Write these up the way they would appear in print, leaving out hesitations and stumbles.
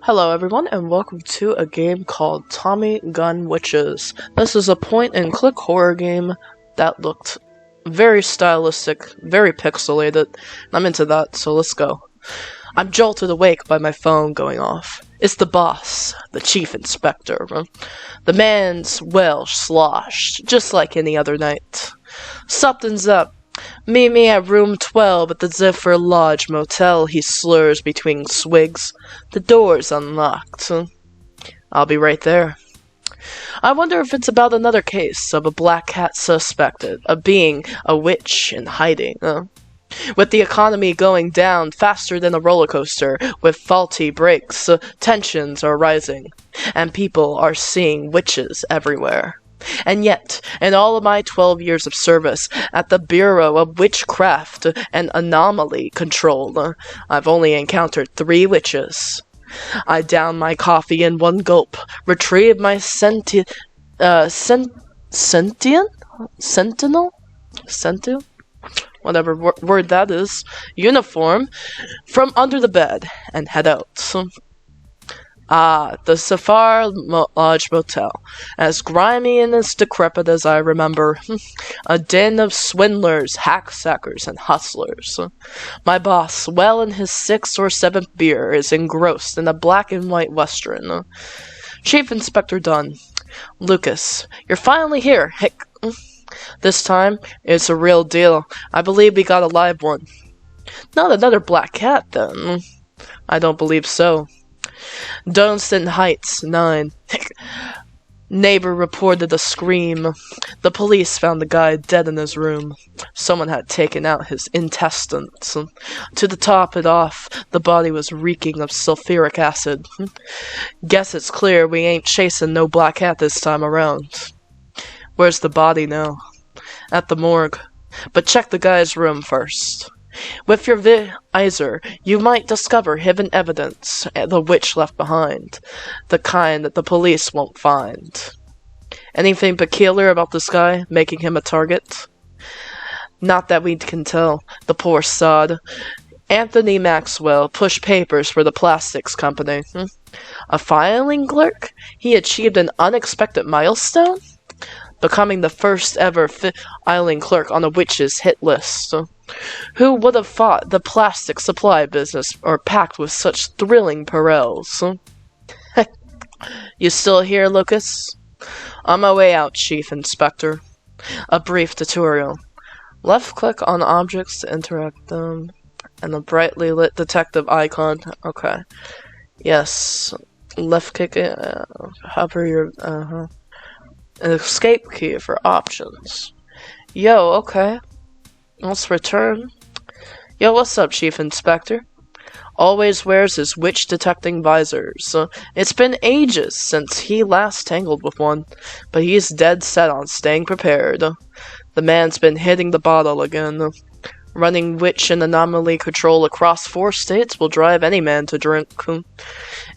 Hello everyone and welcome to a game called Tommy Gun Witches. This is a point-and-click horror game that looked very stylistic, very pixelated. I'm into that, so let's go. I'm jolted awake by my phone going off. It's the boss, the chief inspector. The man's well sloshed, just like any other night. Something's up. Meet me at room 12 at the Zephyr Lodge Motel, he slurs between swigs. The door's unlocked. I'll be right there. I wonder if it's about another case of a black cat suspected of being a witch in hiding. With the economy going down faster than a roller coaster with faulty brakes, tensions are rising, and people are seeing witches everywhere. And yet, in all of my 12 years of service at the Bureau of Witchcraft and Anomaly Control, I've only encountered 3 witches. I down my coffee in one gulp, retrieve my Sentinel? Whatever word that is, uniform, from under the bed, and head out. The Zephyr Lodge Motel, as grimy and as decrepit as I remember. A den of swindlers, hacksackers, and hustlers. My boss, well in his 6th or 7th beer, is engrossed in a black and white western. Chief Inspector Dunn. Lucas, you're finally here. Hick. This time, it's a real deal. I believe we got a live one. Not another black cat, then. I don't believe so. Dunstan Heights, 9. Neighbor reported a scream. The police found the guy dead in his room. Someone had taken out his intestines. To top it off, the body was reeking of sulfuric acid. Guess it's clear we ain't chasing no black cat this time around. Where's the body now? At the morgue. But check the guy's room first. With your visor, you might discover hidden evidence the witch left behind, the kind that the police won't find. Anything peculiar about this guy, making him a target? Not that we can tell, the poor sod. Anthony Maxwell pushed papers for the plastics company. A filing clerk? He achieved an unexpected milestone? Becoming the first ever filing clerk on a witch's hit list. Who would have thought the plastic supply business are packed with such thrilling parallels? You still here, Lucas? On my way out, Chief Inspector. A brief tutorial. Left-click on objects to interact them, and a brightly lit detective icon. Okay. Yes. Left-click it. Hover your... An escape key for options. Yo, okay. Let's return. Yo, what's up, Chief Inspector? Always wears his witch-detecting visors. It's been ages since he last tangled with one, but he's dead set on staying prepared. The man's been hitting the bottle again. Running witch and anomaly control across 4 states will drive any man to drink.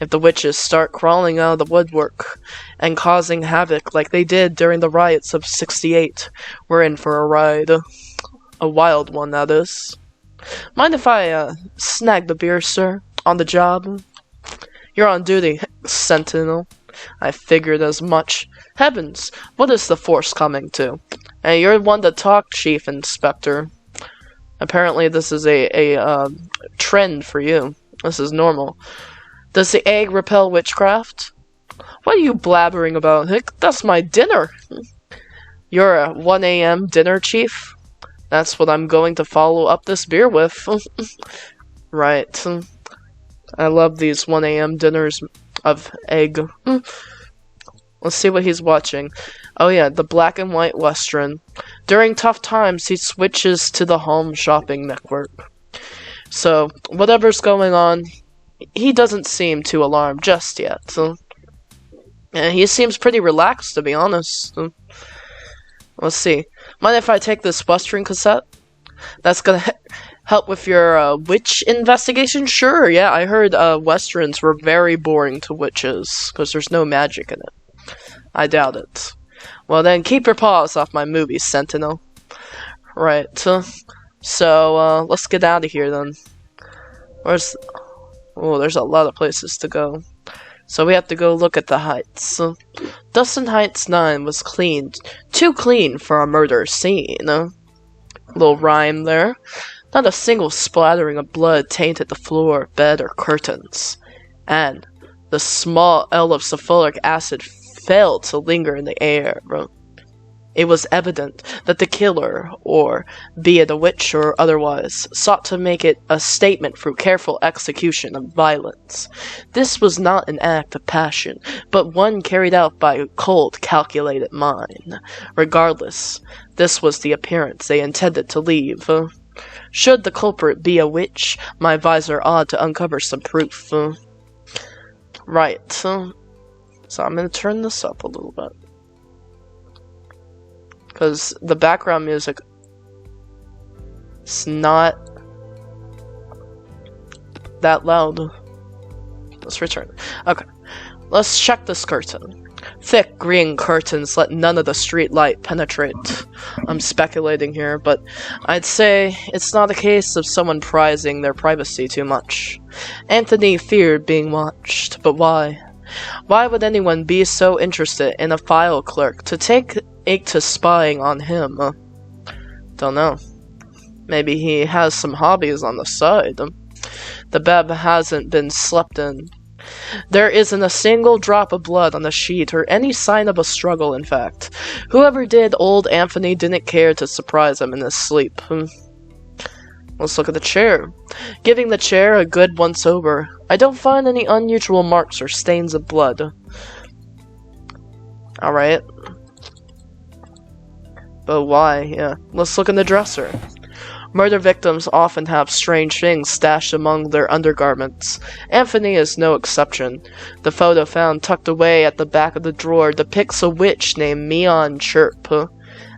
If the witches start crawling out of the woodwork and causing havoc like they did during the riots of '68, we're in for a ride. A wild one, that is. Mind if I, snag the beer, sir? On the job? You're on duty, Sentinel. I figured as much. Heavens, what is the force coming to? Hey, you're one to talk, Chief Inspector. Apparently this is a trend for you. This is normal. Does the egg repel witchcraft? What are you blabbering about, Hick? That's my dinner! You're a 1 a.m. dinner, Chief? That's what I'm going to follow up this beer with. Right. I love these 1 a.m. dinners of egg. Let's see what he's watching. Oh yeah, the black and white western. During tough times, he switches to the home shopping network. So, whatever's going on, he doesn't seem too alarmed just yet. And he seems pretty relaxed, to be honest. Let's see. Mind if I take this western cassette? That's gonna help with your witch investigation? Sure, yeah, I heard westerns were very boring to witches, because there's no magic in it. I doubt it. Well then, keep your paws off my movies, Sentinel. Right, so, let's get out of here then. Oh, there's a lot of places to go. So we have to go look at the heights. Dustin Heights 9 was cleaned. Too clean for a murder scene. Little rhyme there. Not a single splattering of blood tainted the floor, bed, or curtains. And the small L of sulfuric acid failed to linger in the air. It was evident that the killer, or be it a witch or otherwise, sought to make it a statement through careful execution of violence. This was not an act of passion, but one carried out by a cold, calculated mind. Regardless, this was the appearance they intended to leave. Should the culprit be a witch, my advisor ought to uncover some proof. Right. So I'm going to turn this up a little bit. Because the background music is not that loud. Let's return. Okay. Let's check this curtain. Thick green curtains let none of the street light penetrate. I'm speculating here, but I'd say it's not a case of someone prizing their privacy too much. Anthony feared being watched, but why? Why would anyone be so interested in a file clerk to take to spying on him? Don't know. Maybe he has some hobbies on the side. The bed hasn't been slept in. There isn't a single drop of blood on the sheet, or any sign of a struggle, in fact. Whoever did old Anthony didn't care to surprise him in his sleep. Let's look at the chair. Giving the chair a good once-over, I don't find any unusual marks or stains of blood. Alright. But why? Yeah. Let's look in the dresser. Murder victims often have strange things stashed among their undergarments. Anthony is no exception. The photo found tucked away at the back of the drawer depicts a witch named Meon Chirp,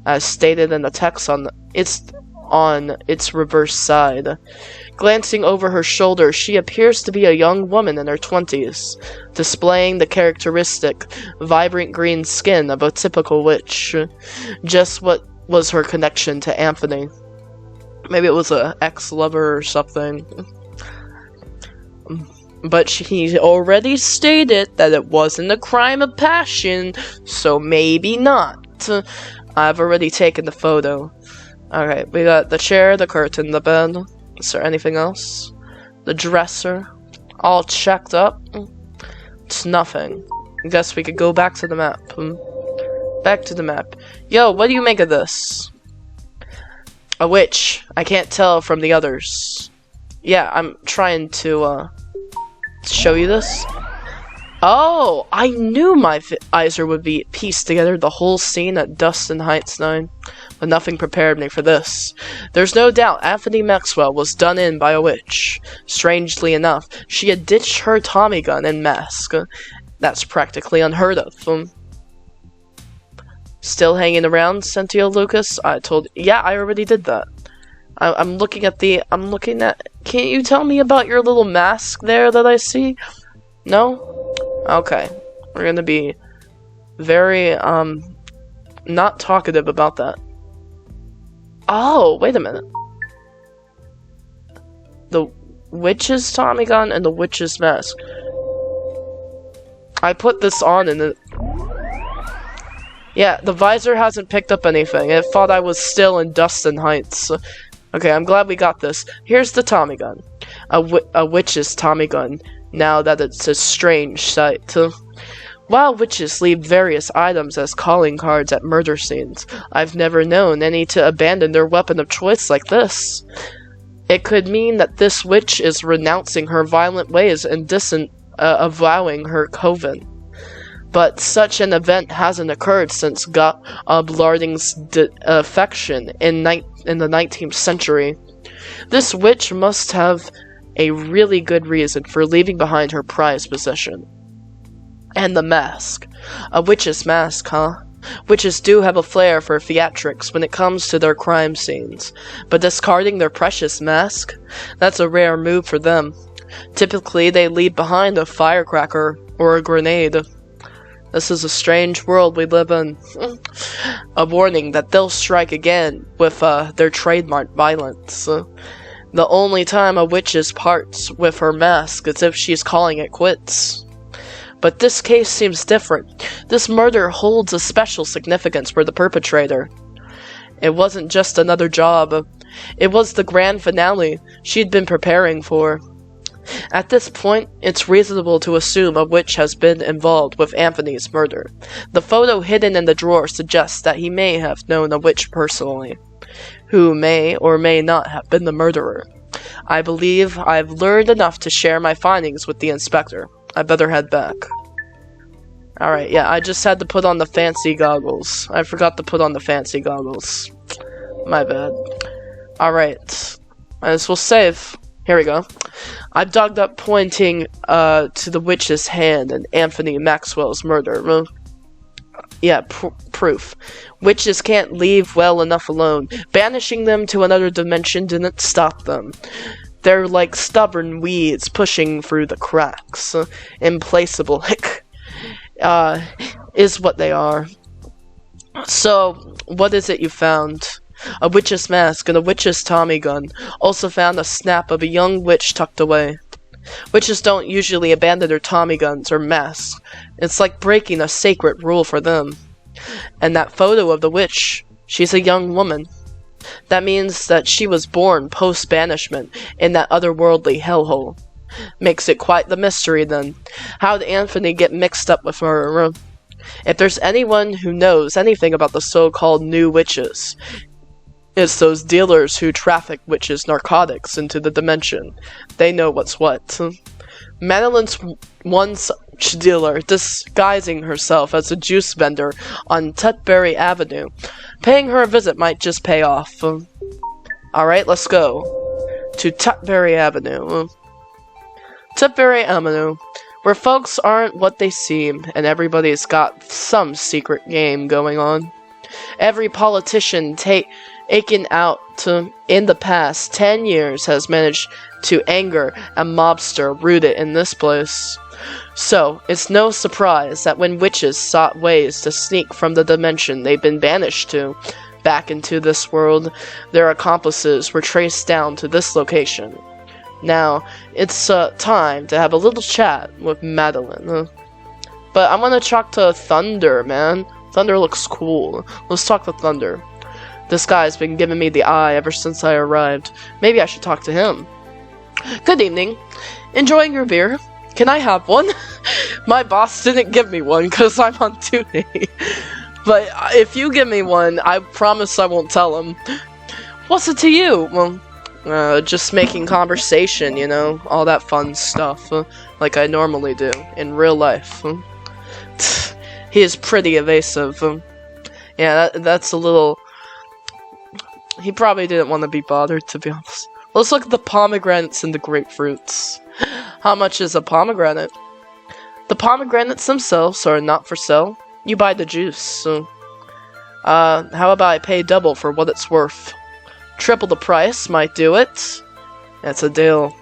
as stated in the text on its reverse side. Glancing over her shoulder, she appears to be a young woman in her 20s, displaying the characteristic vibrant green skin of a typical witch. Just what was her connection to Anthony? Maybe it was an ex-lover or something. But he already stated that it wasn't a crime of passion, so maybe not. I've already taken the photo. Alright, we got the chair, the curtain, the bed. Is there anything else? The dresser. All checked up. It's nothing. I guess we could go back to the map. Back to the map. Yo, what do you make of this? A witch. I can't tell from the others. Yeah, I'm trying to show you this. Oh, I knew my visor would be pieced together the whole scene at Dustin Heights 9, but nothing prepared me for this. There's no doubt Anthony Maxwell was done in by a witch. Strangely enough, she had ditched her Tommy gun and mask. That's practically unheard of. Still hanging around, Cynthia Lucas? Yeah, I already did that. I'm looking at, can't you tell me about your little mask there that I see? No? Okay. We're gonna be very, not talkative about that. Oh, wait a minute. The witch's Tommy gun and the witch's mask. I put this on and it... Yeah, the visor hasn't picked up anything. It thought I was still in Dustin Heights. Okay, I'm glad we got this. Here's the Tommy gun. A witch's Tommy gun, now that it's a strange sight. While witches leave various items as calling cards at murder scenes, I've never known any to abandon their weapon of choice like this. It could mean that this witch is renouncing her violent ways and avowing her coven. But such an event hasn't occurred since Blarding's defection in the 19th century. This witch must have a really good reason for leaving behind her prized possession. And the mask. A witch's mask, huh? Witches do have a flair for theatrics when it comes to their crime scenes, but discarding their precious mask? That's a rare move for them. Typically, they leave behind a firecracker or a grenade. This is a strange world we live in. A warning that they'll strike again with their trademark violence. The only time a witch parts with her mask is if she's calling it quits. But this case seems different. This murder holds a special significance for the perpetrator. It wasn't just another job. It was the grand finale she'd been preparing for. At this point, it's reasonable to assume a witch has been involved with Anthony's murder. The photo hidden in the drawer suggests that he may have known a witch personally, who may or may not have been the murderer. I believe I've learned enough to share my findings with the inspector. I better head back. Alright, yeah, I just had to put on the fancy goggles. I forgot to put on the fancy goggles. My bad. Alright. Might as well save. Here we go. I've dug up pointing to the witch's hand in Anthony Maxwell's murder. Proof. Witches can't leave well enough alone. Banishing them to another dimension didn't stop them. They're like stubborn weeds pushing through the cracks. Implaceable, is what they are. So, what is it you found? A witch's mask and a witch's Tommy gun. Also found a snap of a young witch tucked away. Witches don't usually abandon their Tommy guns or masks. It's like breaking a sacred rule for them. And that photo of the witch, she's a young woman. That means that she was born post-banishment in that otherworldly hellhole. Makes it quite the mystery then. How'd Anthony get mixed up with her? If there's anyone who knows anything about the so-called new witches, it's those dealers who traffic witches' narcotics into the dimension. They know what's what. Madeline's one such dealer, disguising herself as a juice vendor on Tutbury Avenue. Paying her a visit might just pay off. Alright, let's go. To Tutbury Avenue. Tutbury Avenue, where folks aren't what they seem, and everybody's got some secret game going on. Every politician taken out in the past 10 years has managed to anger a mobster rooted in this place. So, it's no surprise that when witches sought ways to sneak from the dimension they've been banished to, back into this world, their accomplices were traced down to this location. Now, it's time to have a little chat with Madeline. But I want to talk to Thunder, man. Thunder looks cool. Let's talk to Thunder. This guy's been giving me the eye ever since I arrived. Maybe I should talk to him. Good evening. Enjoying your beer? Can I have one? My boss didn't give me one because I'm on duty. But if you give me one, I promise I won't tell him. What's it to you? Well, just making conversation, you know, all that fun stuff, like I normally do in real life. He is pretty evasive. Yeah, that's a little... He probably didn't want to be bothered, to be honest. Let's look at the pomegranates and the grapefruits. How much is a pomegranate? The pomegranates themselves are not for sale. You buy the juice. How about I pay double for what it's worth? Triple the price might do it. That's a deal.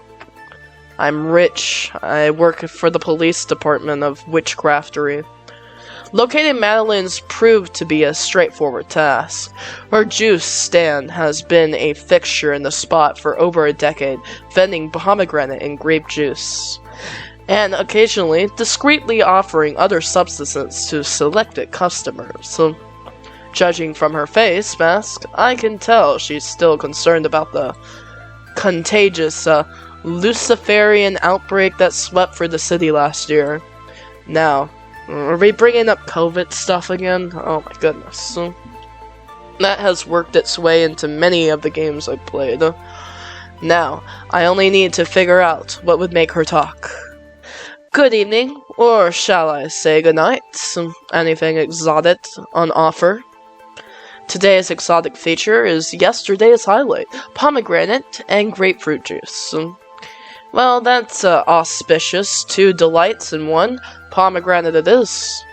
I'm rich. I work for the police department of Witchcraftery. Locating Madeline's proved to be a straightforward task. Her juice stand has been a fixture in the spot for over a decade, vending pomegranate and grape juice, and occasionally discreetly offering other substances to selected customers. So, judging from her face mask, I can tell she's still concerned about the contagious Luciferian outbreak that swept through the city last year. Now, are we bringing up COVID stuff again? Oh my goodness. That has worked its way into many of the games I've played. Now, I only need to figure out what would make her talk. Good evening, or shall I say good night? Anything exotic on offer? Today's exotic feature is yesterday's highlight, pomegranate and grapefruit juice. Well, that's auspicious. 2 delights in one. Pomegranate it is.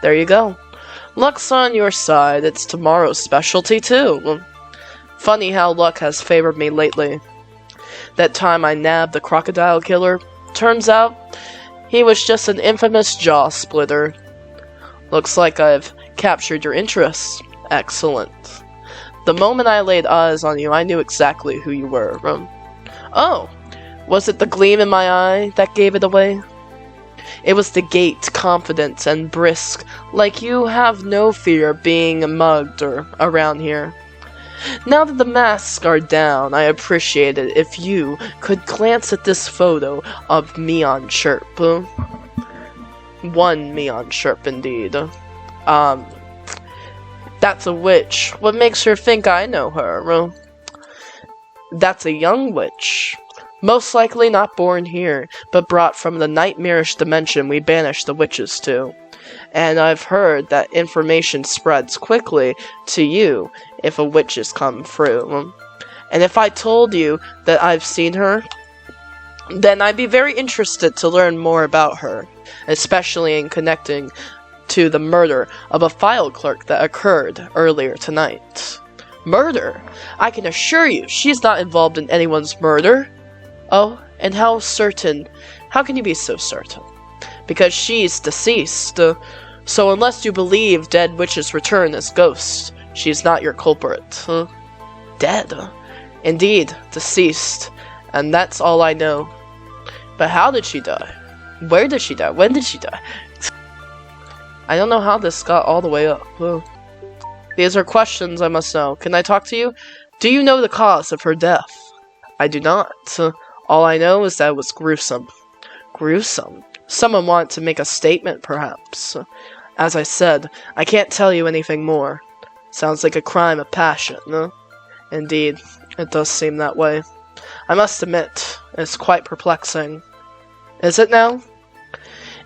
There you go. Luck's on your side. It's tomorrow's specialty, too. Funny how luck has favored me lately. That time I nabbed the crocodile killer, turns out he was just an infamous jaw splitter. Looks like I've captured your interest. Excellent. The moment I laid eyes on you, I knew exactly who you were. Oh! Was it the gleam in my eye that gave it away? It was the gait, confident and brisk, like you have no fear of being mugged or around here. Now that the masks are down, I appreciate it if you could glance at this photo of Meon Chirp. One Meon Chirp, indeed. That's a witch. What makes her think I know her? That's a young witch. Most likely not born here, but brought from the nightmarish dimension we banished the witches to. And I've heard that information spreads quickly to you if a witch has come through. And if I told you that I've seen her, then I'd be very interested to learn more about her, especially in connecting to the murder of a file clerk that occurred earlier tonight. Murder? I can assure you she's not involved in anyone's murder. Oh, and how certain? How can you be so certain? Because she's deceased. So unless you believe dead witches return as ghosts, she's not your culprit. Dead? Indeed, deceased. And that's all I know. But how did she die? Where did she die? When did she die? I don't know how this got all the way up. These are questions I must know. Can I talk to you? Do you know the cause of her death? I do not. All I know is that it was gruesome. Gruesome? Someone wanted to make a statement, perhaps. As I said, I can't tell you anything more. Sounds like a crime of passion. Indeed, it does seem that way. I must admit, it's quite perplexing. Is it now?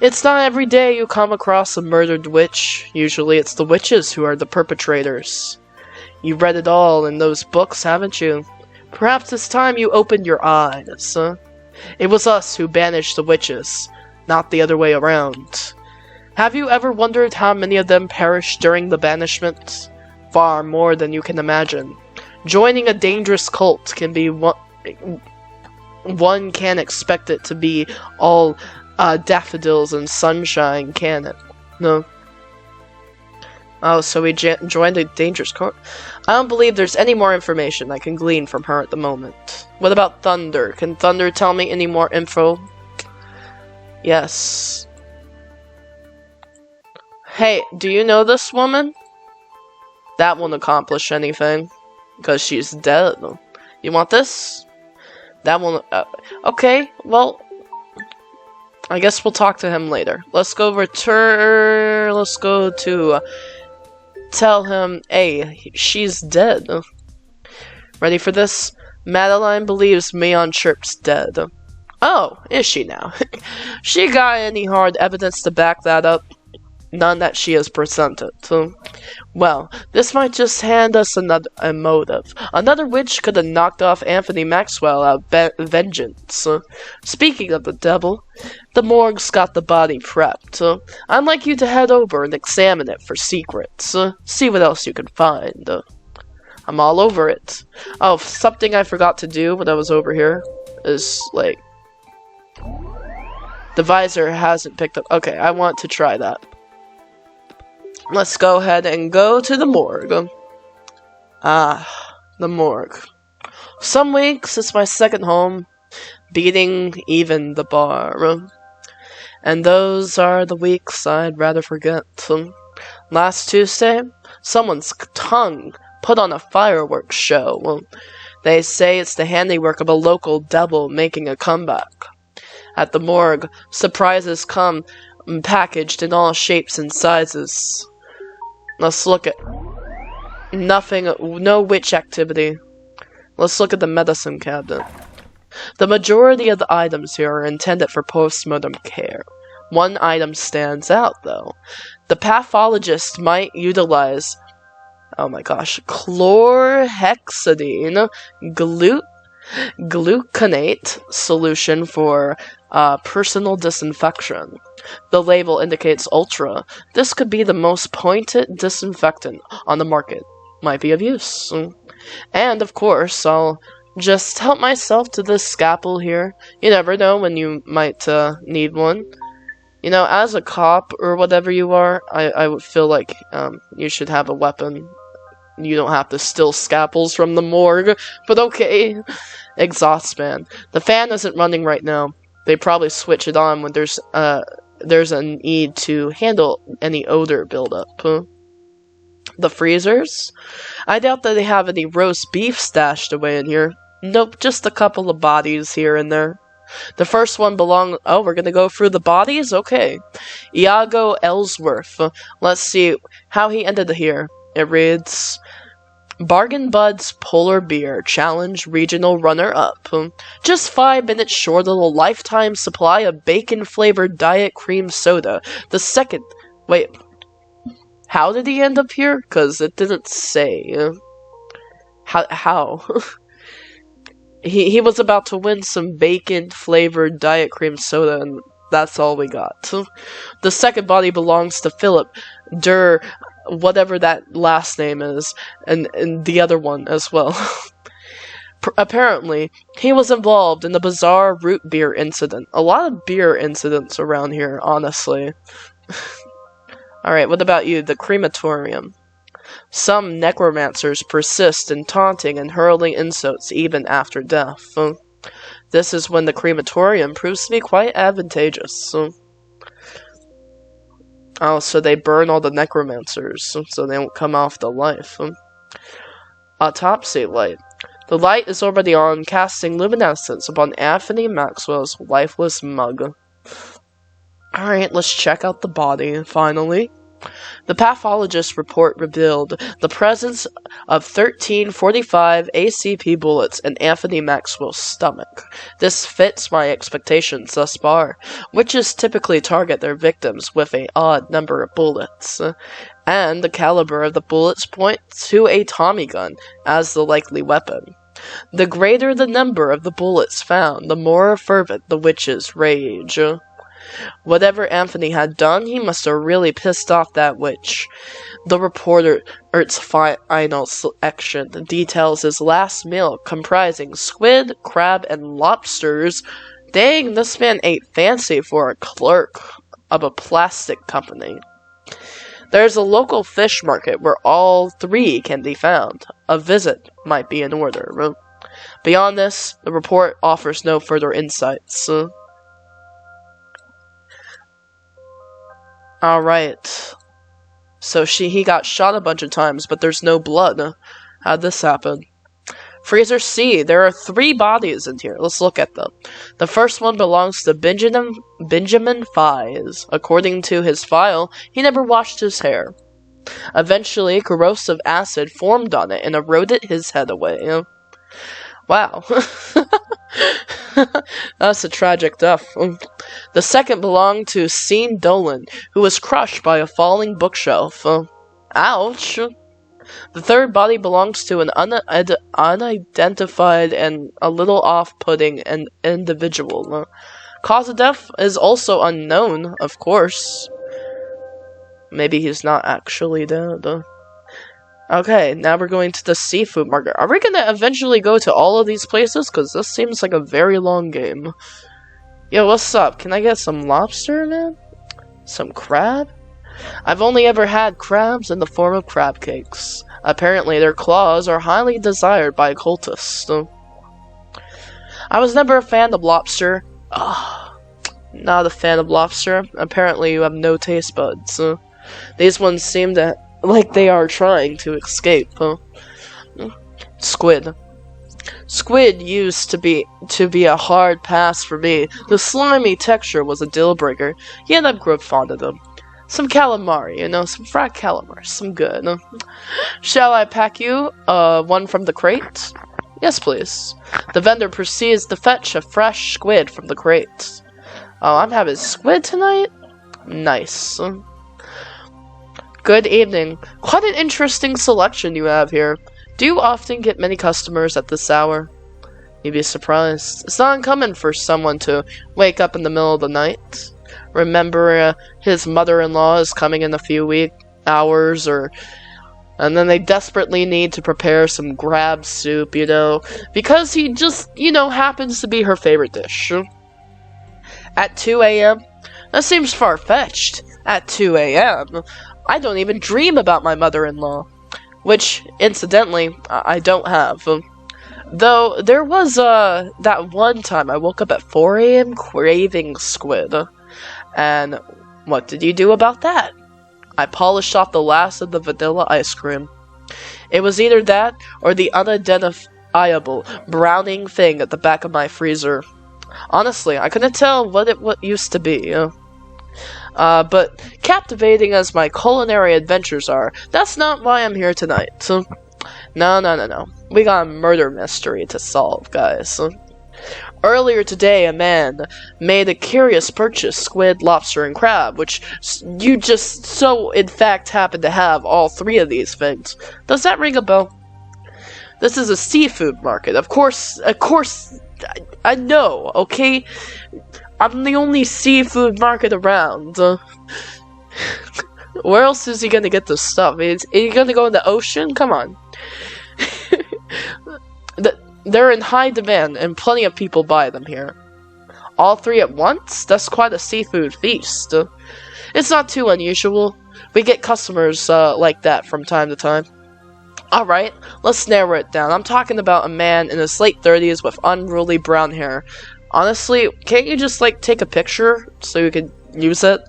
It's not every day you come across a murdered witch. Usually it's the witches who are the perpetrators. You've read it all in those books, haven't you? Perhaps it's time you opened your eyes. It was us who banished the witches, not the other way around. Have you ever wondered how many of them perished during the banishment? Far more than you can imagine. Joining a dangerous cult can be one can't expect it to be all daffodils and sunshine, can it? No. Oh, so we joined a dangerous cult? I don't believe there's any more information I can glean from her at the moment. What about Thunder? Can Thunder tell me any more info? Yes. Hey, do you know this woman? That won't accomplish anything, because she's dead. You want this? That won't... okay, well... I guess we'll talk to him later. Let's go let's go to... tell him, hey, she's dead. Ready for this? Madeline believes Meon Chirp's dead. Oh, is she now? She got any hard evidence to back that up? None that she has presented. Well, this might just hand us a motive. Another witch could have knocked off Anthony Maxwell out of vengeance. Speaking of the devil, the morgue's got the body prepped. I'd like you to head over and examine it for secrets. See what else you can find. I'm all over it. Oh, something I forgot to do when I was over here is, like... the visor hasn't picked up... Okay, I want to try that. Let's go ahead and go to the morgue. Ah, the morgue. Some weeks it's my second home, beating even the bar. And those are the weeks I'd rather forget. Last Tuesday, someone's tongue put on a fireworks show. They say it's the handiwork of a local devil making a comeback. At the morgue, surprises come packaged in all shapes and sizes. Let's look at... nothing, no witch activity. Let's look at the medicine cabinet. The majority of the items here are intended for post-mortem care. One item stands out, though. The pathologist might utilize... oh my gosh. Chlorhexidine gluconate solution for personal disinfection. The label indicates ultra. This could be the most pointed disinfectant on the market. Might be of use. And, of course, I'll just help myself to this scalpel here. You never know when you might need one. You know, as a cop or whatever you are, I would feel like you should have a weapon. You don't have to steal scalpels from the morgue. But okay. Exhaust fan. The fan isn't running right now. They probably switch it on when there's there's a need to handle any odor buildup. The freezers? I doubt that they have any roast beef stashed away in here. Nope, just a couple of bodies here and there. The first one oh, we're gonna go through the bodies? Okay. Iago Ellsworth. Let's see how he ended here. It reads, Bargain Bud's Polar Beer Challenge Regional Runner-Up. Just 5 minutes short of a lifetime supply of bacon-flavored diet cream soda. The second... Wait. How did he end up here? Because it didn't say. How? He was about to win some bacon-flavored diet cream soda, and that's all we got. The second body belongs to Philip Der, whatever that last name is, and the other one as well. Apparently, he was involved in the bizarre root beer incident. A lot of beer incidents around here, honestly. Alright, what about you? The crematorium. Some necromancers persist in taunting and hurling insults even after death. This is when the crematorium proves to be quite advantageous. Oh, so they burn all the necromancers, so they won't come off the life. Autopsy light. The light is already on, casting luminescence upon Anthony Maxwell's lifeless mug. Alright, let's check out the body, finally. The pathologist's report revealed the presence of 1345 ACP bullets in Anthony Maxwell's stomach. This fits my expectations thus far. Witches typically target their victims with an odd number of bullets, and the caliber of the bullets point to a Tommy gun as the likely weapon. The greater the number of the bullets found, the more fervent the witch's rage. Whatever Anthony had done, he must have really pissed off that witch. The reporter's final selection details his last meal, comprising squid, crab, and lobsters. Dang, this man ate fancy for a clerk of a plastic company. There's a local fish market where all 3 can be found. A visit might be in order. Beyond this, the report offers no further insights. Alright. So he got shot a bunch of times, but there's no blood. How'd this happen? Freezer C. There are 3 bodies in here. Let's look at them. The first one belongs to Benjamin Fies. According to his file, he never washed his hair. Eventually, corrosive acid formed on it and eroded his head away. Wow. That's a tragic death. The second belonged to Sean Dolan, who was crushed by a falling bookshelf. Ouch. The third body belongs to an unidentified and a little off-putting individual. Cause of death is also unknown, of course. Maybe he's not actually dead. Okay, now we're going to the seafood market. Are we gonna eventually go to all of these places? Because this seems like a very long game. Yo, what's up? Can I get some lobster, man? Some crab? I've only ever had crabs in the form of crab cakes. Apparently, their claws are highly desired by cultists. I was never a fan of lobster. Not a fan of lobster. Apparently, you have no taste buds. These ones seem to like they are trying to escape. Squid. Squid used to be a hard pass for me. The slimy texture was a deal breaker, yet I've grown fond of them. Some calamari, some fried calamari, some good. Shall I pack you one from the crate? Yes, please. The vendor proceeds to fetch a fresh squid from the crate. Oh, I'm having squid tonight? Nice. Good evening. Quite an interesting selection you have here. Do you often get many customers at this hour? You'd be surprised. It's not uncommon for someone to wake up in the middle of the night. Remember, his mother-in-law is coming in a few hours, and then they desperately need to prepare some crab soup, because he just, happens to be her favorite dish. At 2 a.m.? That seems far-fetched. At 2 a.m.? I don't even dream about my mother-in-law. Which, incidentally, I don't have. Though, there was, that one time I woke up at 4 a.m. craving squid. And what did you do about that? I polished off the last of the vanilla ice cream. It was either that, or the unidentifiable browning thing at the back of my freezer. Honestly, I couldn't tell what it used to be. But captivating as my culinary adventures are, that's not why I'm here tonight. No. We got a murder mystery to solve, guys. Earlier today, a man made a curious purchase: squid, lobster, and crab, which you just so in fact happen to have all three of these things. Does that ring a bell? This is a seafood market. Of course, I know, okay? I'm the only seafood market around. Where else is he gonna get this stuff? Is he gonna go in the ocean? Come on. They're in high demand, and plenty of people buy them here. All three at once? That's quite a seafood feast. It's not too unusual. We get customers like that from time to time. Alright, let's narrow it down. I'm talking about a man in his late 30s with unruly brown hair. Honestly, can't you just, take a picture so you can use it?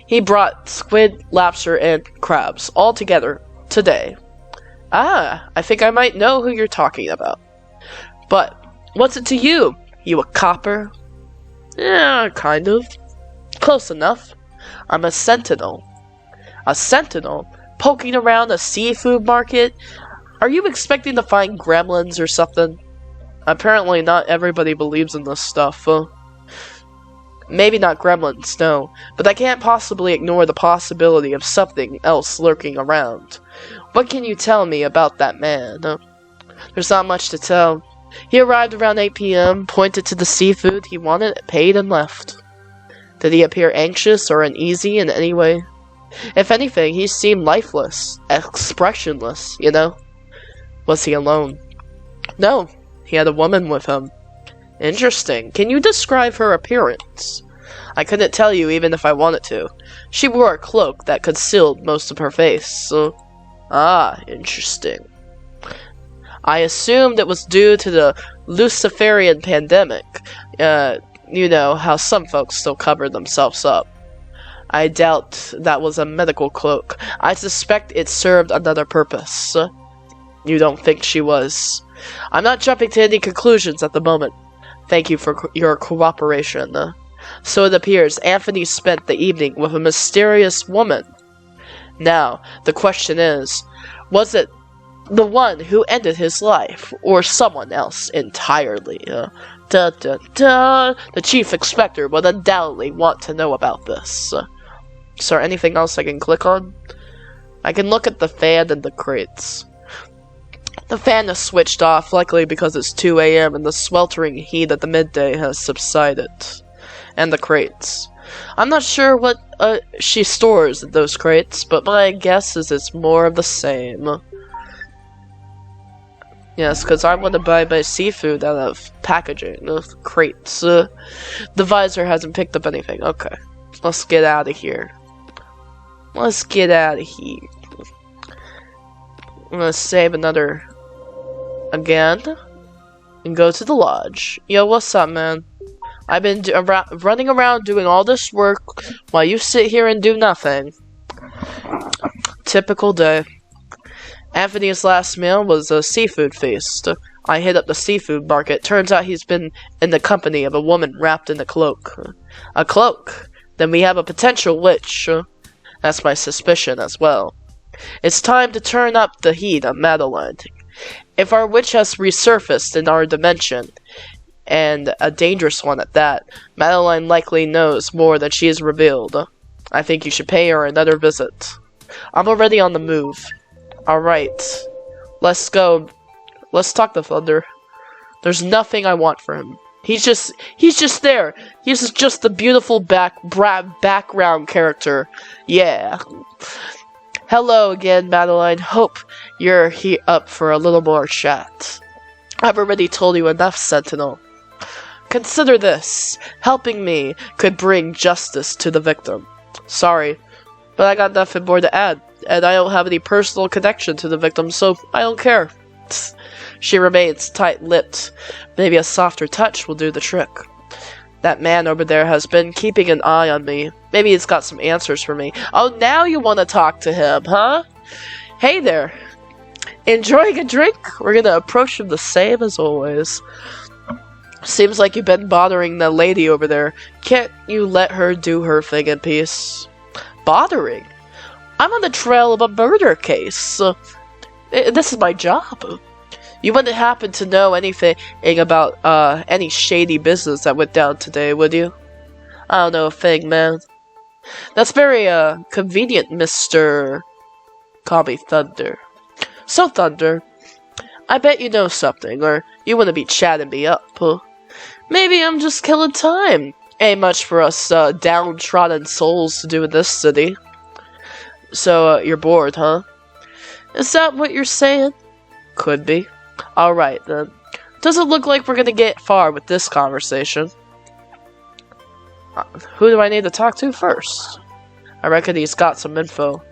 He brought squid, lobster, and crabs all together today. Ah, I think I might know who you're talking about. But, what's it to you? You a copper? Yeah, kind of. Close enough. I'm a sentinel. A sentinel? Poking around a seafood market? Are you expecting to find gremlins or something? Apparently not everybody believes in this stuff. Maybe not gremlins, no. But I can't possibly ignore the possibility of something else lurking around. What can you tell me about that man? There's not much to tell. He arrived around 8 p.m., pointed to the seafood he wanted, paid, and left. Did he appear anxious or uneasy in any way? If anything, he seemed lifeless, expressionless, you know? Was he alone? No, he had a woman with him. Interesting. Can you describe her appearance? I couldn't tell you even if I wanted to. She wore a cloak that concealed most of her face. Ah, interesting. I assumed it was due to the Luciferian pandemic. You know, how some folks still cover themselves up. I doubt that was a medical cloak. I suspect it served another purpose. You don't think she was? I'm not jumping to any conclusions at the moment. Thank you for your cooperation. So it appears Anthony spent the evening with a mysterious woman. Now, the question is, was it the one who ended his life, or someone else entirely? The Chief Inspector would undoubtedly want to know about this. Is there anything else I can click on? I can look at the fan and the crates. The fan is switched off, likely because it's 2 a.m. and the sweltering heat of the midday has subsided. And the crates. I'm not sure what she stores in those crates, but my guess is it's more of the same. Yes, because I want to buy my seafood out of packaging, of crates. The visor hasn't picked up anything. Okay, let's get out of here. Let's get out of here. I'm gonna save another again and go to the lodge. Yo, what's up, man? I've been running around doing all this work while you sit here and do nothing. Typical day. Anthony's last meal was a seafood feast. I hit up the seafood market. Turns out he's been in the company of a woman wrapped in a cloak. A cloak? Then we have a potential witch. That's my suspicion as well. It's time to turn up the heat on Madeline. If our witch has resurfaced in our dimension, and a dangerous one at that, Madeline likely knows more than she has revealed. I think you should pay her another visit. I'm already on the move. Alright. Let's go. Let's talk to Thunder. There's nothing I want for him. He's just there. He's just the beautiful background character. Yeah. Hello again, Madeline. Hope you're up for a little more chat. I've already told you enough, Sentinel. Consider this. Helping me could bring justice to the victim. Sorry, but I got nothing more to add, and I don't have any personal connection to the victim, so I don't care. She remains tight-lipped. Maybe a softer touch will do the trick. That man over there has been keeping an eye on me. Maybe he's got some answers for me. Oh, now you want to talk to him, huh? Hey there. Enjoying a drink? We're gonna approach him the same as always. Seems like you've been bothering the lady over there. Can't you let her do her thing in peace? Bothering? I'm on the trail of a murder case. This is my job. You wouldn't happen to know anything about any shady business that went down today, would you? I don't know a thing, man. That's very convenient, Mr. Call me Thunder. So, Thunder, I bet you know something, or you wouldn't be chatting me up. Maybe I'm just killing time. Ain't much for us downtrodden souls to do in this city. So, you're bored, huh? Is that what you're saying? Could be. Alright, then. Doesn't look like we're gonna get far with this conversation. Who do I need to talk to first? I reckon he's got some info.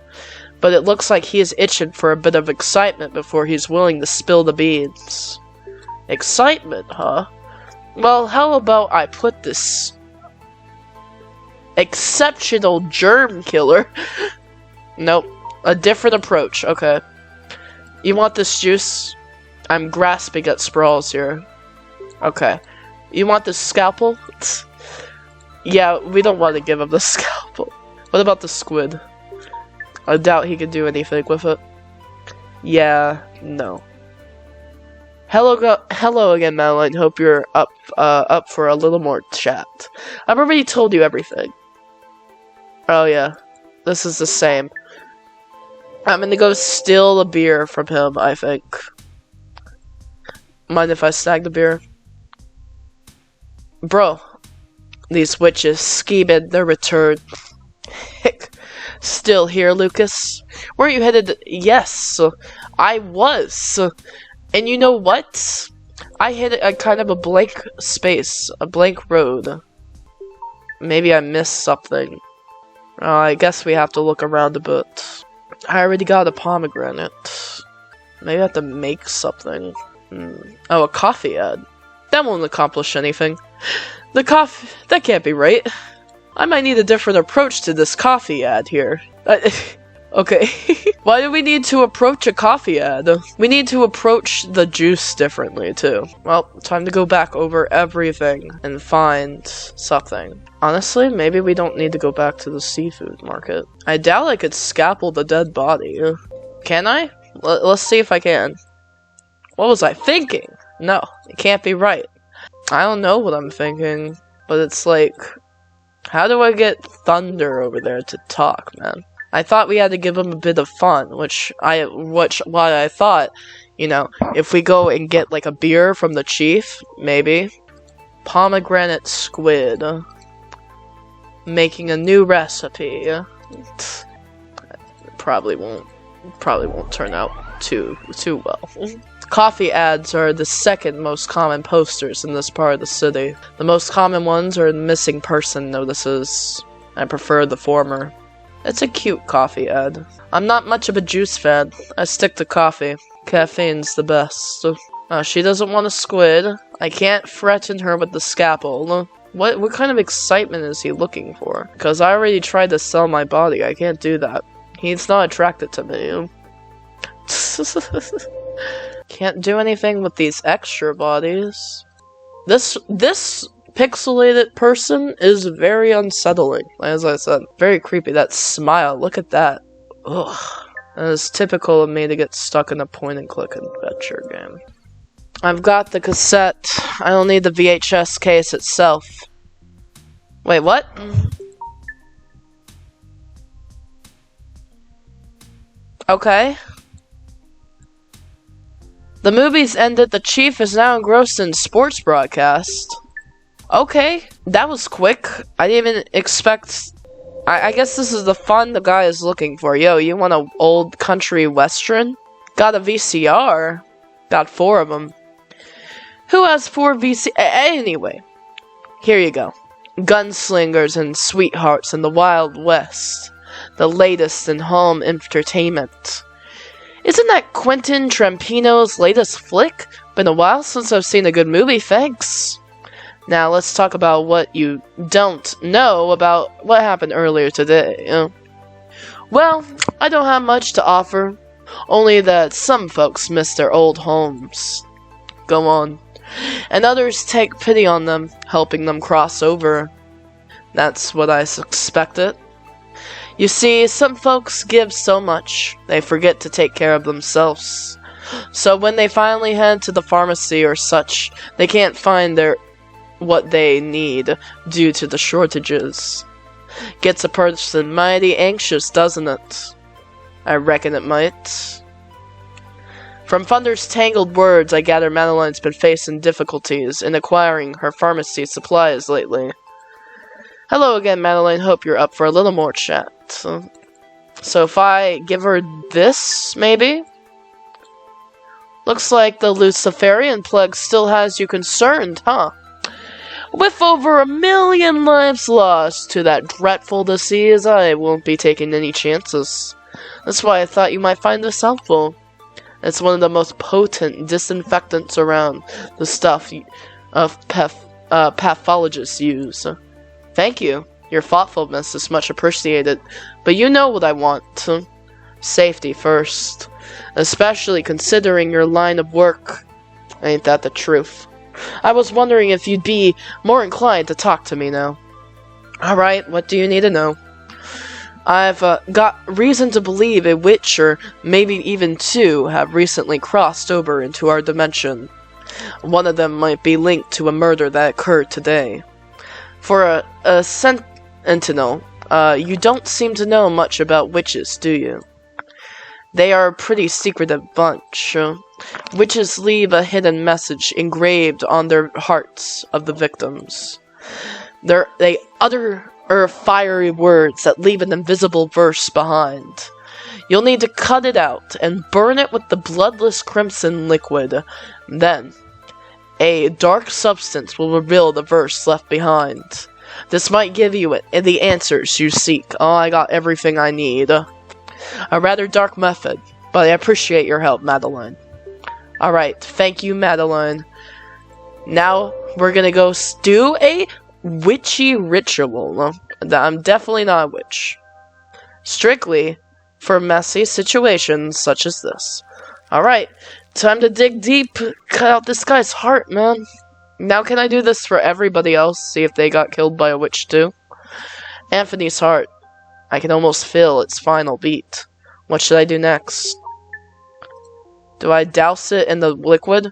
But it looks like he is itching for a bit of excitement before he's willing to spill the beans. Excitement, huh? Well, how about I put this exceptional germ killer? Nope. A different approach. Okay. You want this juice? I'm grasping at straws here. Okay. You want this scalpel? Yeah, we don't want to give him the scalpel. What about the squid? I doubt he could do anything with it. Yeah, no. Hello again, Madeline. Hope you're up for a little more chat. I've already told you everything. Oh yeah, this is the same. I'm gonna go steal the beer from him, I think. Mind if I snag the beer? Bro, these witches scheming their return. Still here, Lucas? Weren't you headed? Yes, I was. And you know what? I hit a kind of a blank space, a blank road. Maybe I missed something. I guess we have to look around a bit. I already got a pomegranate. Maybe I have to make something. Oh, a coffee ad. That won't accomplish anything. The coffee... That can't be right. I might need a different approach to this coffee ad here. Okay. Why do we need to approach a coffee ad? We need to approach the juice differently, too. Well, time to go back over everything and find something. Honestly, maybe we don't need to go back to the seafood market. I doubt I could scalpel the dead body. Can I? Let's see if I can. What was I thinking? No, it can't be right. I don't know what I'm thinking, but it's like... How do I get Thunder over there to talk, man? I thought we had to give him a bit of fun, why I thought, you know, if we go and get like a beer from the chief, maybe. Pomegranate squid. Making a new recipe. Probably won't turn out too well. Coffee ads are the second most common posters in this part of the city. The most common ones are missing person notices. I prefer the former. It's a cute coffee ad. I'm not much of a juice fan. I stick to coffee. Caffeine's the best. She doesn't want a squid. I can't threaten her with the scalpel. What kind of excitement is he looking for? Because I already tried to sell my body. I can't do that. He's not attracted to me. Can't do anything with these extra bodies. This pixelated person is very unsettling. As I said, very creepy. That smile, look at that. Ugh. That is typical of me to get stuck in a point-and-click adventure game. I've got the cassette. I don't need the VHS case itself. Wait, what? Okay. The movie's ended. The chief is now engrossed in sports broadcast. Okay, that was quick. I didn't even expect... I guess this is the fun the guy is looking for. Yo, you want an old country western? Got a VCR. Got 4 of them. Who has 4 VC... Anyway, here you go. Gunslingers and sweethearts in the Wild West. The latest in home entertainment. Isn't that Quentin Tarantino's latest flick? Been a while since I've seen a good movie, thanks. Now let's talk about what you don't know about what happened earlier today. Well, I don't have much to offer, only that some folks miss their old homes. Go on. And others take pity on them, helping them cross over. That's what I suspected. You see, some folks give so much, they forget to take care of themselves. So when they finally head to the pharmacy or such, they can't find what they need due to the shortages. Gets a person mighty anxious, doesn't it? I reckon it might. From Thunder's tangled words, I gather Madeline's been facing difficulties in acquiring her pharmacy supplies lately. Hello again, Madeline. Hope you're up for a little more chat. So if I give her this, maybe? Looks like the Luciferian plague still has you concerned, huh? With over 1 million lives lost to that dreadful disease, I won't be taking any chances. That's why I thought you might find this helpful. It's one of the most potent disinfectants around, the stuff pathologists use. Thank you. Your thoughtfulness is much appreciated, but you know what I want. Safety first. Especially considering your line of work. Ain't that the truth? I was wondering if you'd be more inclined to talk to me now. Alright, what do you need to know? I've got reason to believe a witch, or maybe even two, have recently crossed over into our dimension. One of them might be linked to a murder that occurred today. For a sentinel, you don't seem to know much about witches, do you? They are a pretty secretive bunch. Witches leave a hidden message engraved on their hearts of the victims. They utter fiery words that leave an invisible verse behind. You'll need to cut it out and burn it with the bloodless crimson liquid. Then, a dark substance will reveal the verse left behind. This might give you the answers you seek. Oh, I got everything I need. A rather dark method, but I appreciate your help, Madeline. Alright, thank you, Madeline. Now, we're gonna go do a witchy ritual. I'm definitely not a witch. Strictly for messy situations such as this. Alright, time to dig deep. Cut out this guy's heart, man. Now can I do this for everybody else? See if they got killed by a witch too? Anthony's heart. I can almost feel its final beat. What should I do next? Do I douse it in the liquid?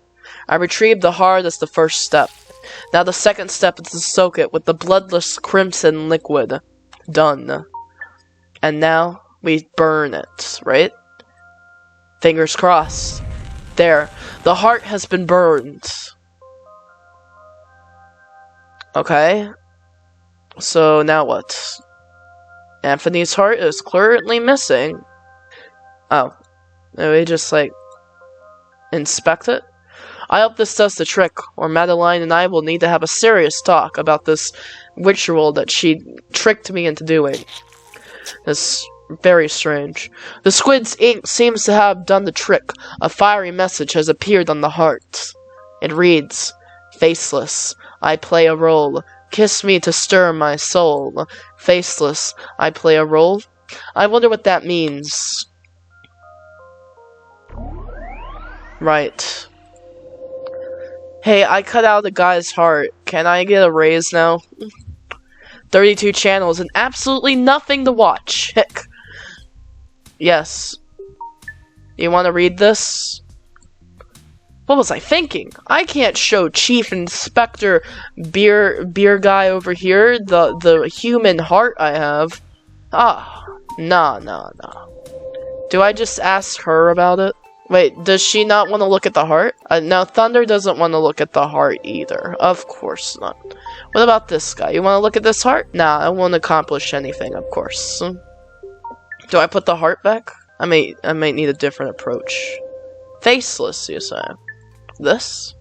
I retrieve the heart as the first step. Now the second step is to soak it with the bloodless crimson liquid. Done. And now we burn it, right? Fingers crossed. There. The heart has been burned. Okay. So now what? Anthony's heart is currently missing. Oh. We just, like, inspect it? I hope this does the trick, or Madeline and I will need to have a serious talk about this ritual that she tricked me into doing. It's very strange. The squid's ink seems to have done the trick. A fiery message has appeared on the heart. It reads, "Faceless, I play a role. Kiss me to stir my soul. Faceless, I play a role." I wonder what that means. Right. Hey, I cut out the guy's heart. Can I get a raise now? 32 channels and absolutely nothing to watch. Heck. Yes. You want to read this? What was I thinking? I can't show Chief Inspector Beer Guy over here the human heart I have. Ah, nah. Do I just ask her about it? Wait, does she not want to look at the heart? No, Thunder doesn't want to look at the heart either. Of course not. What about this guy? You want to look at this heart? Nah, I won't accomplish anything, of course. Do I put the heart back? I might need a different approach. Faceless, you say? This?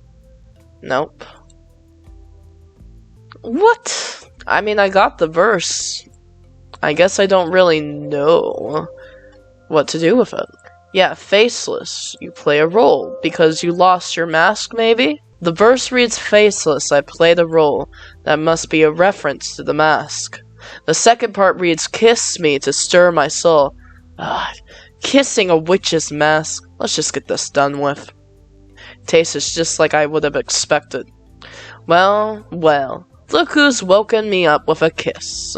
Nope. What? I mean, I got the verse. I guess I don't really know what to do with it. Yeah, faceless. You play a role. Because you lost your mask, maybe? The verse reads faceless, I played a role. That must be a reference to the mask. The second part reads kiss me to stir my soul. Kissing a witch's mask. Let's just get this done with. Tastes just like I would have expected. Well, well. Look who's woken me up with a kiss.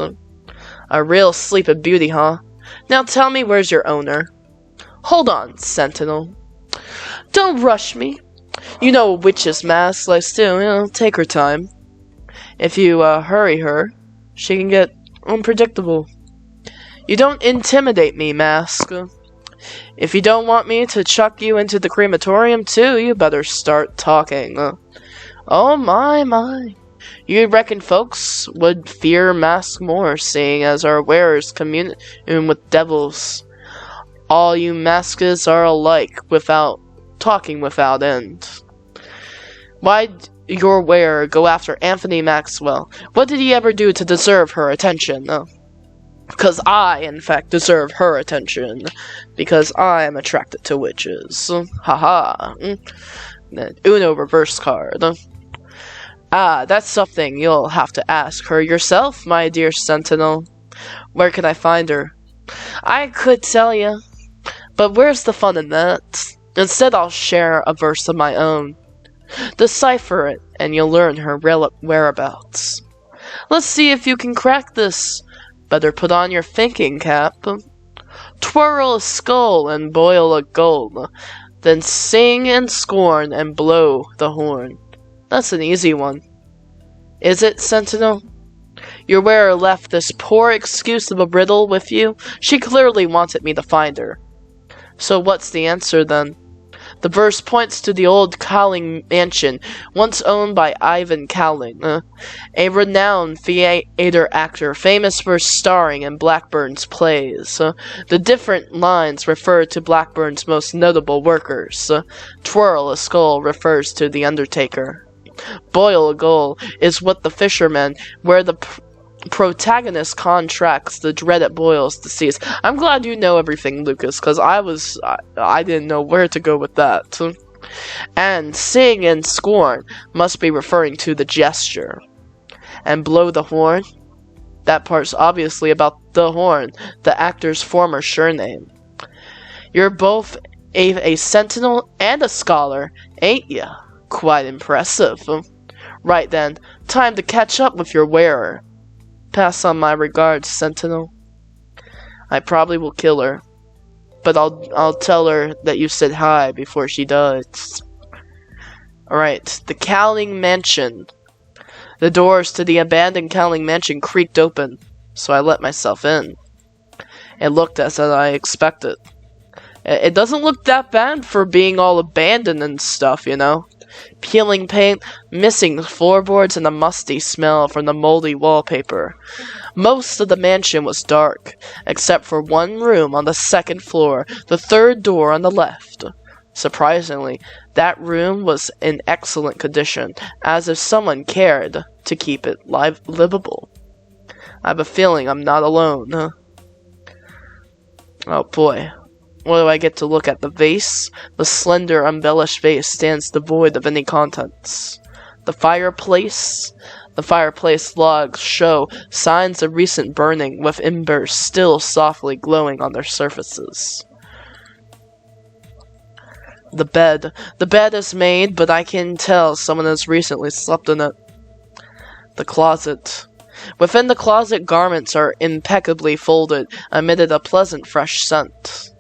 A real sleeping beauty, huh? Now tell me where's your owner. Hold on, Sentinel. Don't rush me. You know a witch's mask likes to, take her time. If you, hurry her, she can get unpredictable. You don't intimidate me, mask. If you don't want me to chuck you into the crematorium too, you better start talking. Oh my. You reckon folks would fear mask more, seeing as our wearers commune with devils. All you masks are alike, talking without end. Why'd your wearer go after Anthony Maxwell? What did he ever do to deserve her attention? Because I, in fact, deserve her attention. Because I am attracted to witches. Haha. Uno reverse card. That's something you'll have to ask her yourself, my dear Sentinel. Where can I find her? I could tell you. But where's the fun in that? Instead, I'll share a verse of my own. Decipher it, and you'll learn her whereabouts. Let's see if you can crack this. Better put on your thinking cap. Twirl a skull and boil a gold. Then sing and scorn and blow the horn. That's an easy one. Is it, Sentinel? Your wearer left this poor excuse of a riddle with you? She clearly wanted me to find her. So what's the answer, then? The verse points to the old Cowling mansion, once owned by Ivan Cowling, a renowned theater actor famous for starring in Blackburn's plays. The different lines refer to Blackburn's most notable workers. Twirl a skull refers to The Undertaker. Boil a goal is what the fishermen, where the protagonist contracts the dreaded Boyle's disease. I'm glad you know everything, Lucas, because I didn't know where to go with that. And sing and scorn must be referring to the gesture. And blow the horn? That part's obviously about the horn, the actor's former surname. You're both a sentinel and a scholar, ain't ya? Quite impressive. Right then, time to catch up with your wearer. Pass on my regards, Sentinel. I probably will kill her, but I'll tell her that you said hi before she does. Alright, the Cowling Mansion. The doors to the abandoned Cowling Mansion creaked open, so I let myself in. It looked as I expected. It doesn't look that bad for being all abandoned and stuff, you know? Peeling paint, missing floorboards, and a musty smell from the moldy wallpaper. Most of the mansion was dark, except for one room on the second floor, the third door on the left. Surprisingly, that room was in excellent condition, as if someone cared to keep it livable. I have a feeling I'm not alone. Oh boy. What do I get to look at? The vase? The slender, embellished vase stands devoid of any contents. The fireplace? The fireplace logs show signs of recent burning, with embers still softly glowing on their surfaces. The bed. The bed is made, but I can tell someone has recently slept in it. The closet. Within the closet, garments are impeccably folded, amid a pleasant fresh scent.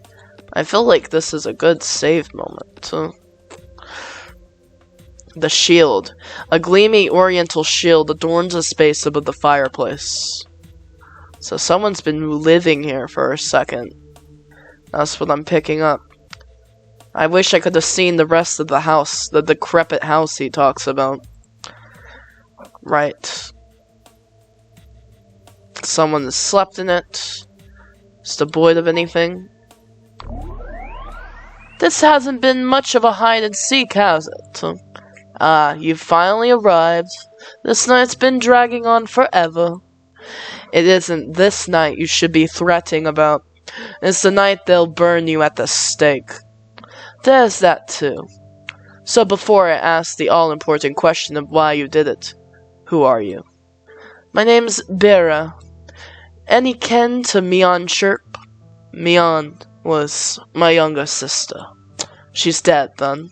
I feel like this is a good save moment. The shield. A gleamy oriental shield adorns a space above the fireplace. So someone's been living here for a second. That's what I'm picking up. I wish I could have seen the rest of the house, the decrepit house he talks about. Right. Someone has slept in it. It's devoid of anything. This hasn't been much of a hide-and-seek, has it? You've finally arrived. This night's been dragging on forever. It isn't this night you should be threatening about. It's the night they'll burn you at the stake. There's that too. So before I ask the all-important question of why you did it, who are you? My name's Bera. Any kin to Mion Chirp? Mion was my younger sister. She's dead, then.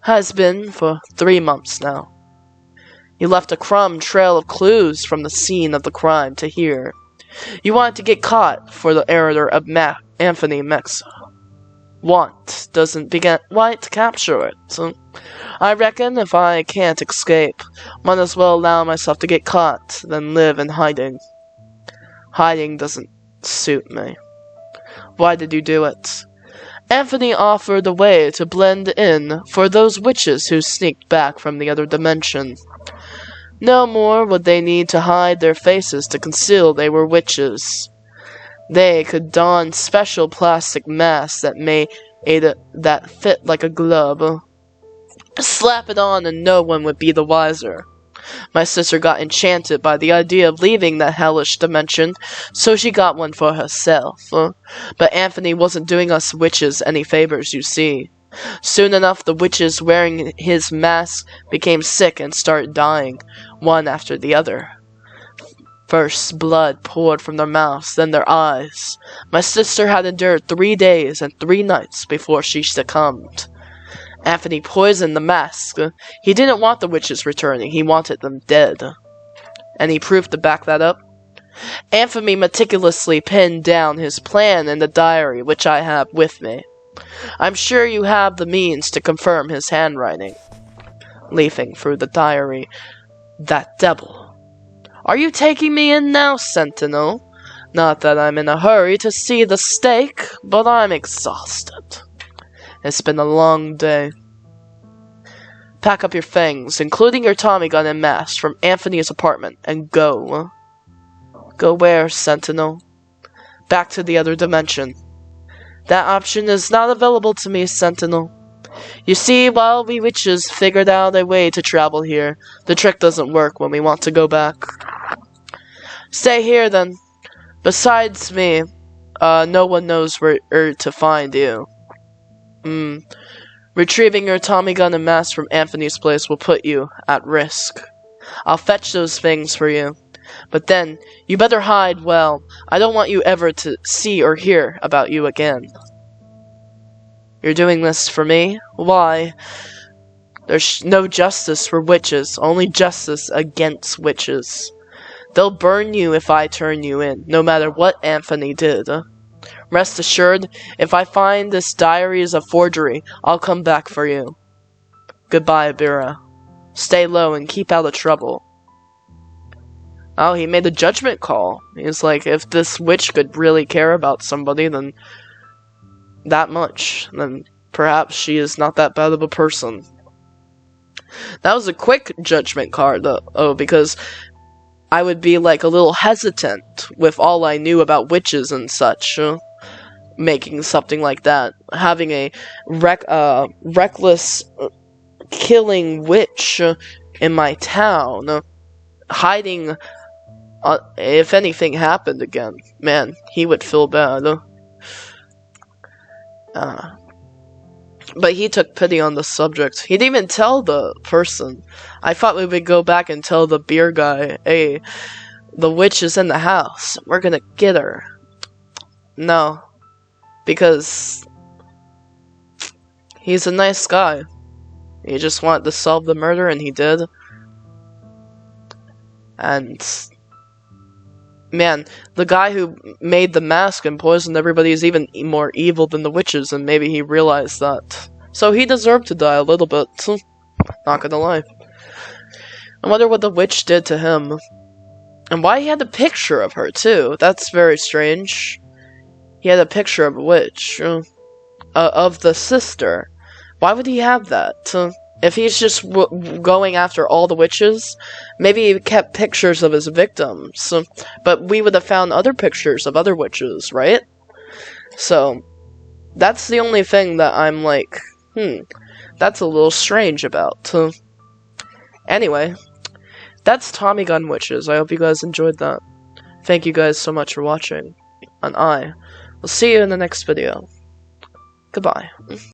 Has been for 3 months now. You left a crumb trail of clues from the scene of the crime to here. You wanted to get caught for the murder of Anthony Mexa. Want doesn't begin right to capture it. So I reckon if I can't escape, might as well allow myself to get caught than live in hiding. Hiding doesn't suit me. Why did you do it? Anthony offered a way to blend in for those witches who sneaked back from the other dimension. No more would they need to hide their faces to conceal they were witches. They could don special plastic masks that fit like a glove. Slap it on and no one would be the wiser. My sister got enchanted by the idea of leaving that hellish dimension, so she got one for herself. But Anthony wasn't doing us witches any favors, you see. Soon enough, the witches wearing his mask became sick and started dying, one after the other. First, blood poured from their mouths, then their eyes. My sister had endured 3 days and 3 nights before she succumbed. Anthony poisoned the mask. He didn't want the witches returning, he wanted them dead. Any proof to back that up? Anthony meticulously pinned down his plan in the diary which I have with me. I'm sure you have the means to confirm his handwriting. Leafing through the diary. That devil. Are you taking me in now, Sentinel? Not that I'm in a hurry to see the stake, but I'm exhausted. It's been a long day. Pack up your things, including your Tommy gun and mask, from Anthony's apartment, and go. Go where, Sentinel? Back to the other dimension. That option is not available to me, Sentinel. You see, while we witches figured out a way to travel here, the trick doesn't work when we want to go back. Stay here, then. Besides me, no one knows where to find you. Retrieving your Tommy gun and mask from Anthony's place will put you at risk. I'll fetch those things for you. But then, you better hide well. I don't want you ever to see or hear about you again. You're doing this for me? Why? There's no justice for witches, only justice against witches. They'll burn you if I turn you in, no matter what Anthony did. Rest assured, if I find this diary is a forgery, I'll come back for you. Goodbye, Bira. Stay low and keep out of trouble. Oh, he made a judgment call. He's like, if this witch could really care about somebody, then that much, then perhaps she is not that bad of a person. That was a quick judgment card, though, because I would be like a little hesitant with all I knew about witches and such, making something like that. Having a reckless killing witch in my town, hiding, if anything happened again, man, he would feel bad. But he took pity on the subject. He didn't even tell the person. I thought we would go back and tell the beer guy, hey, the witch is in the house. We're gonna get her. No. Because he's a nice guy. He just wanted to solve the murder, and he did. And man, the guy who made the mask and poisoned everybody is even more evil than the witches, and maybe he realized that. So he deserved to die a little bit. Not gonna lie. I wonder what the witch did to him. And why he had a picture of her, too. That's very strange. He had a picture of a witch. Of the sister. Why would he have that? If he's just going after all the witches, maybe he kept pictures of his victims. But we would have found other pictures of other witches, right? So, that's the only thing that I'm like, that's a little strange about. Anyway, that's Tommy Gun Witches. I hope you guys enjoyed that. Thank you guys so much for watching. And I We'll see you in the next video. Goodbye.